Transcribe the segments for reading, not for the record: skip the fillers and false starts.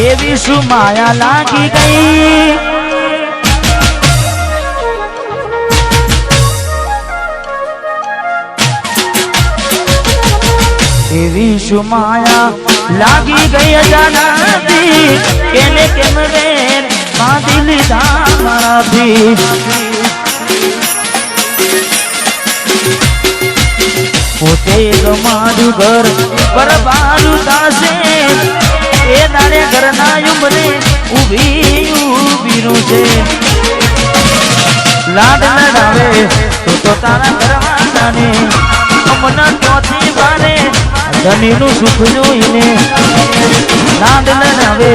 એવી શું માયા લાગી ગઈ એવી શું માયા લાગી ગઈ અજાણતી કેને કેમ વેર બાંધી લીધા મારાથી પોતે ગમાડું ઘર બરબારું થાશે એ દાડે ઘરના ઉંમરે ઊભી છે લાડ લડાવે તો તારા ઘરવાળાને અમના ચોથી બારે ધનીનું સુખ જોઈને લાડ લડાવે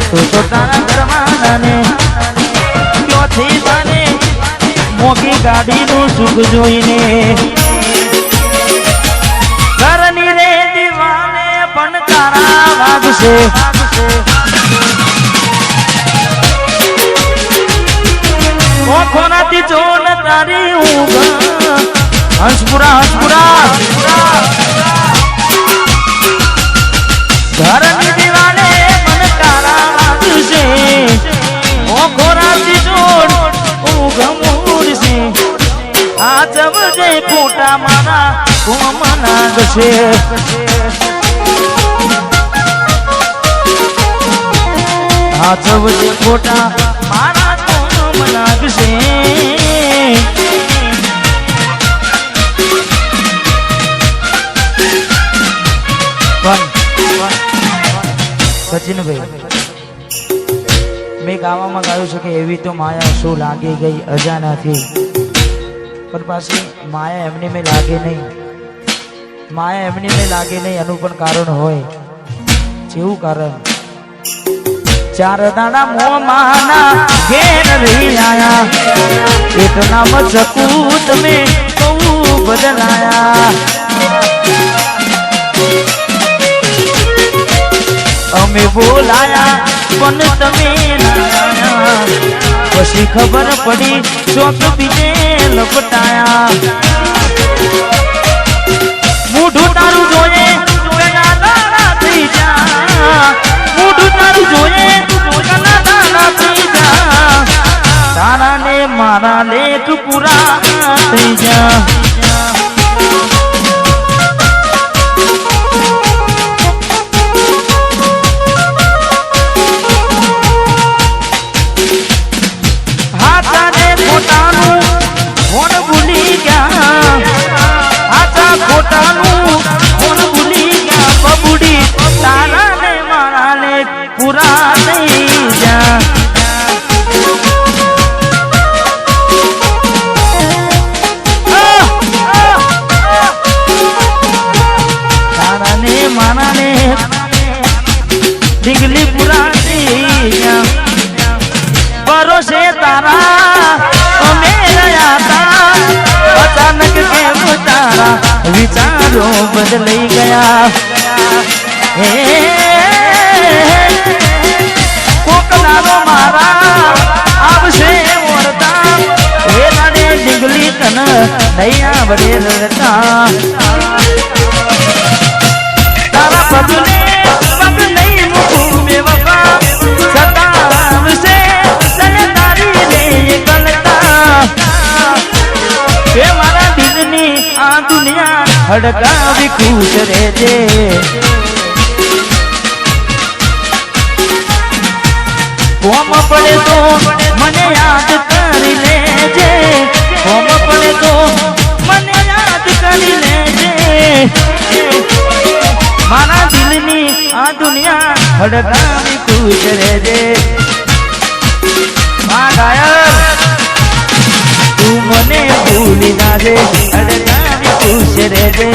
તો તારા ઘરવાળાને ચોથી બારે મોટી ગાડીનું સુખ જોઈને ઘરની રે દીવાને પણ તારા વાગશે ઓખોનાથી જોન તારી ઊંઘ હંસપુરા ઘરની દીવાને પણ તારા વાગશે ઓખોનાથી જોન ઊંઘ મૂડશે આ જવજે ખોટા મારા કોમનાગશે આ જવજે ખોટા મારા કોમનાગશે સચિનભાઈ મેં ગાવામાં ગાયું છે કે એવી તો માયા શું લાગી ગઈ અજાણાથી પણ પાછી માયા એમની મેં લાગે નહીં માયા એમની મેં લાગે નહીં એનું પણ કારણ હોય જેવું કારણ ચાર દાડા મોમાના ઘેર રહી આયા એટલા મચકું તમે બહુ બદલાયા અમે બોલાયા પણ તમે ના પછી ખબર પડી ચોક બીજે લપટાયા મૂઢું તારું જોઈએ ના દાડા થઈ જા મૂઢું તારું જોઈએ ના દાડા થઈ જા તારા ને મારા લેખ પૂરા થઈ જા પૂરા થઈ જા તારાને મારાને ડીગલી પૂરા થઈ જા ભરોસે તારા અમે રહ્યા તા અચાનક કેમ તારા વિચારો બદલાઈ ગયા હે કોકલારો મારા આવશે ઓરતા વેલાને ડીગલી કન નૈયા વડે રડતા તારા પગલે પગ નહીં મૂકું બે વફા સતા આવશે તને તારી લે ગલતા કે મારા દિલની આ દુનિયા હડકાવી ખુશ રહેજે કોમ પડે તો મને યાદ કરી લેજે કોમ પડે તો મને યાદ કરી લેજે મારા દિલની આ દુનિયા હડકાવી ખુશ રહેજે મા ગાયર તું મને ભૂલી ના દે હડકાવી ખુશ રહેજે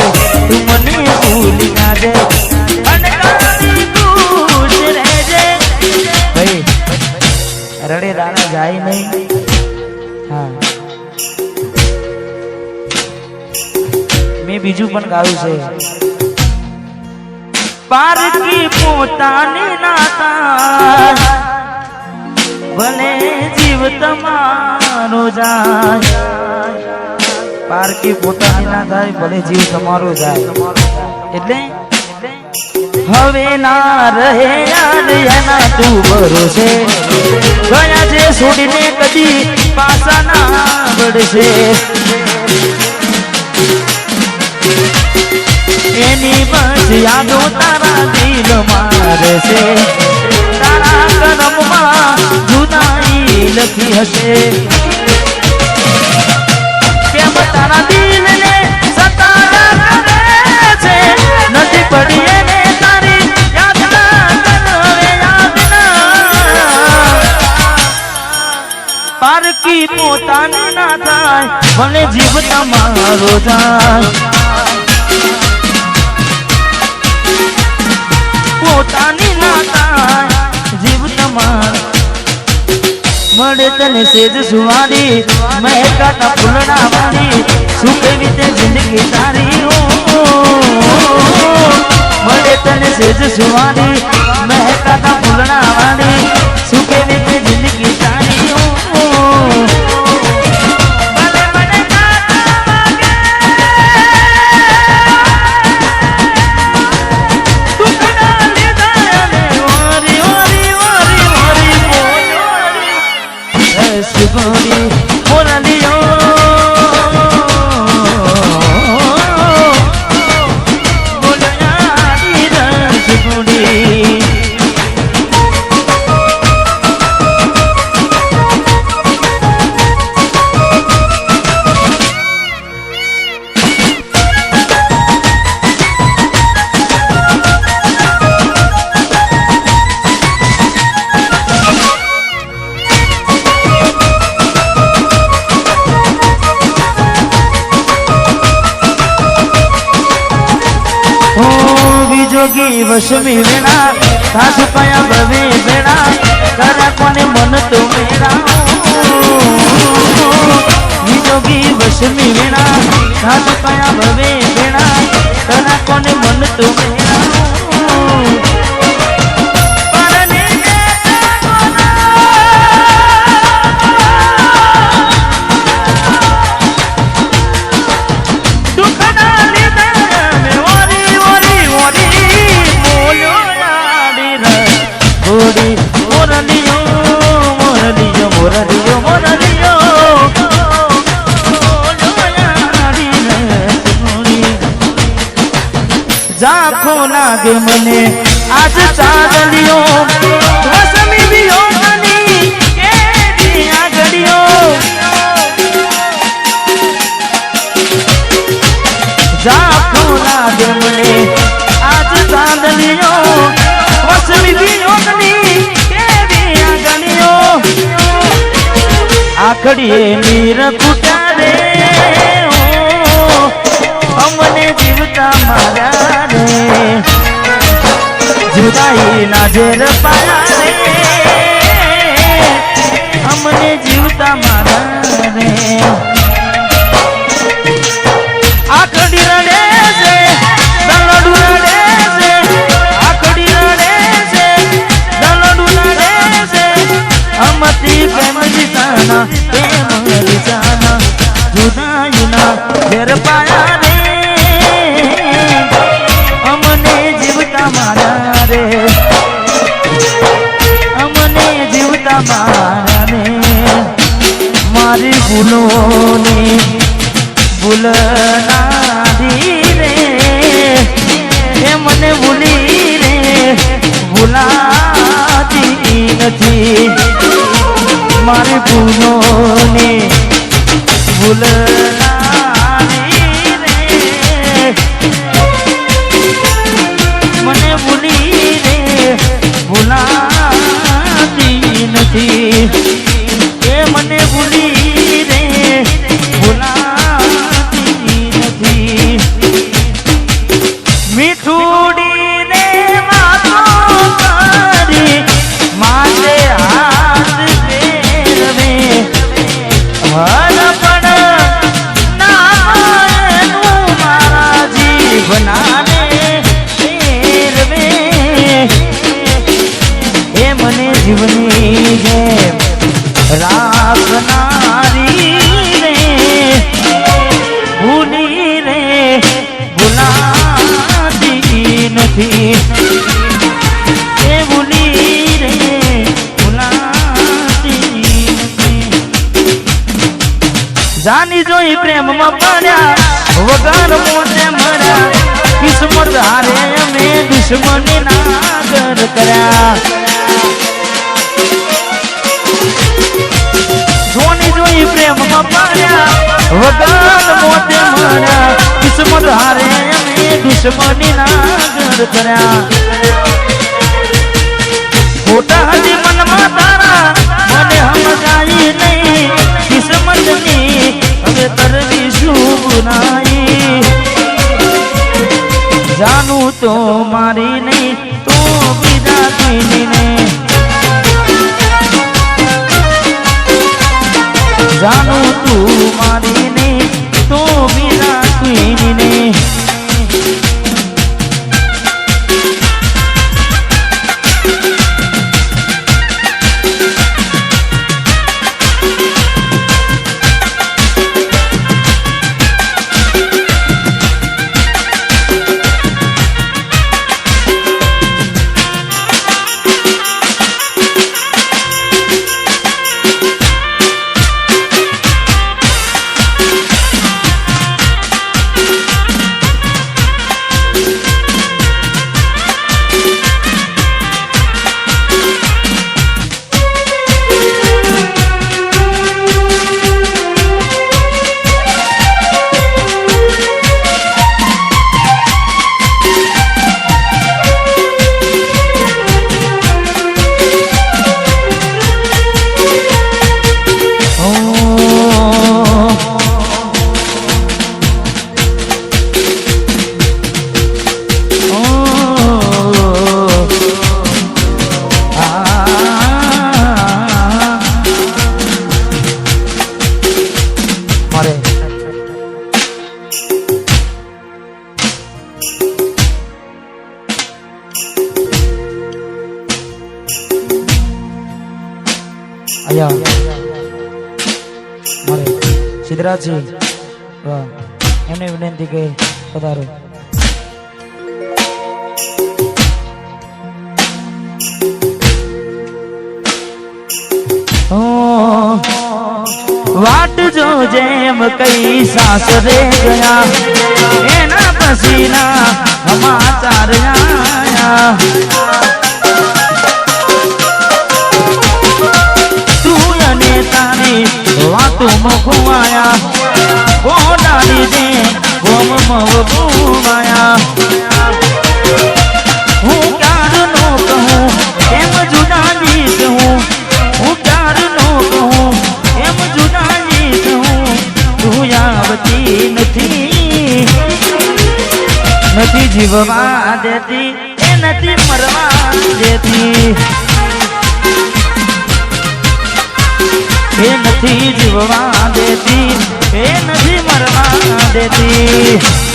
તું મને ભૂલી ના દે હડકાવી ખુશ રહેજે ભાઈ રડે રાણા જાય નહીં હા મેં બીજું પણ ગાયું છે પારકી પોતાની નાતા ભલે જીવ તમારો જાય પારકી પોતાની ના થાય ભલે જીવ તમારો જાય એટલે હવે ના રહે યાદ એના તું ભરોસે ગયા છે છોડીને કદી પાછા ના વળશે એની બસ યાદો તારા દિલ મારે છે તારા કરમમાં જુદાઈ લખી હશે કેમ તારા દિલને સતારા કરે છે નથી પડી એને તારી યાદ ના કરે યાદ ના પારકી પોતાની ના થાય ભલે જીવ તમારો જાય પોતાની ના થાય જીવ તમાર મળે તને સેજ સુવારી મહેકાતા ફૂલડા વાળી શું કેવી તે જિંદગી તારી મળે તને સેજ સુવારી મહેકાતા ફૂલડા વાળી શું કેવી તે જિંદગી તારી जोगी वशमी वेणा सासु पाया भवे बेड़ा करा कोने मन तो मेरा जोगी वशमी वेणा सासु पाया भवे बेड़ा करा कोने मन तो मेरा जाखो लागे मने आज चांदलियो वसमी भी हो मनी के दिया घड़ियो जाखो लागे मने आज चांदलियो वसमी भी हो मनी के दिया घड़ियो आखड़िए नीर फूटा रे हमने जीवता मारा जुदाई ना जेर पाया रे हमने जीवता मारा रे आखड़ी रड़े से दलडू रड़े से आखड़ी रड़े से दलडू रड़े से हमती प्रेम जिताना प्रेम जिताना जुदाई ना जेर पाया रे हमने जीवता मारा रे हमने जीवता मारा रे मारी भूलों ने भूलना दी रे हे मने भूली रे भूलाती नहीं मारी भूलों ने भूलना મને ભૂલી રે ભૂલાતી નથી એ મને ભૂલી રે ભૂલાતી નથી મીઠુડી ને માથો કરી માથે હાથ ફેરવે હરપણ ના મારા જીવના जीवनी है જાની જોઈ પ્રેમમાં પડ્યા વગર મોતે મર્યા કિસ્મત હારે અમે દુશ્મની નાગર કર્યા જોની જોઈ પ્રેમમાં પડ્યા વગર મોતે મર્યા કિસ્મત હારે અમે દુશ્મની નાગર કર્યા ખોટા હજી મનમાં તારા મને સમજાઈ નહીં કિસ્મતની હવે કરવી શું નાઈ જાનું તો મારી નહીં તો બીજા કોઈની નહીં જાનું તું મારી નહીં તો બીજા કોઈની નહીં મારે સિદ્ધરાજજી એમને વિનંતી કે પધારો વાટ જો જેમ કઈ સાસરે ગયા એના પસીના સમાચાર આયા વાતો મખવાયા ગોડાની દે ગોમ મવબુવાયા હું ક્યાર નો કહું એમ જુદાની કહું હું ક્યાર નો કહું એમ જુદાની કહું તું આવતી નથી જીવવા દેતી એ નથી મરવા દેતી એ નથી જીવવા દેતી એ નથી મરવા દેતી